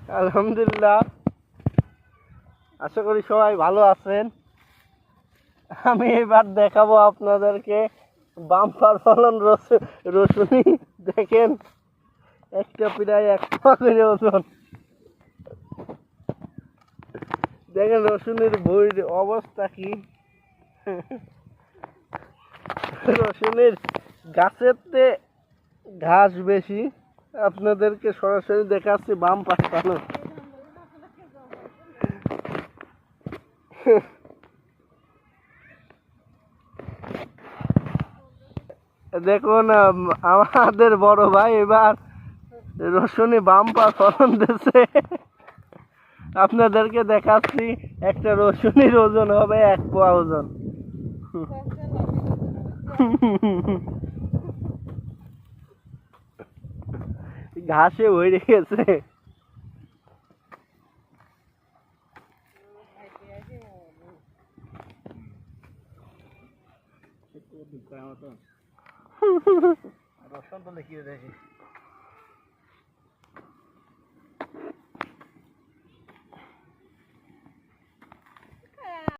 আলহামদুলিল্লাহ, আশা করি সবাই ভালো আছেন। আমি এবার দেখাবো আপনাদেরকে বাম্পার ফলন রসুনি। দেখেন, একটা প্রায় 1 পোয়া করে ওজন। দেখেন রসুনের ভুঁড়ির অবস্থা কি। রসুনের গাছেতে ঘাস বেশি, আপনাদেরকে সরাসরি দেখাচ্ছি বাম্পার ফলন। দেখুন, আমাদের বড় ভাই এবার রসুনি বাম্পার ফলন দিচ্ছে। আপনাদেরকে দেখাচ্ছি, একটা রসুনির ওজন হবে 1 পোয়া ওজন। ঘাসে ভরে গেছে। রসুন তো লিখিয়ে দেখি।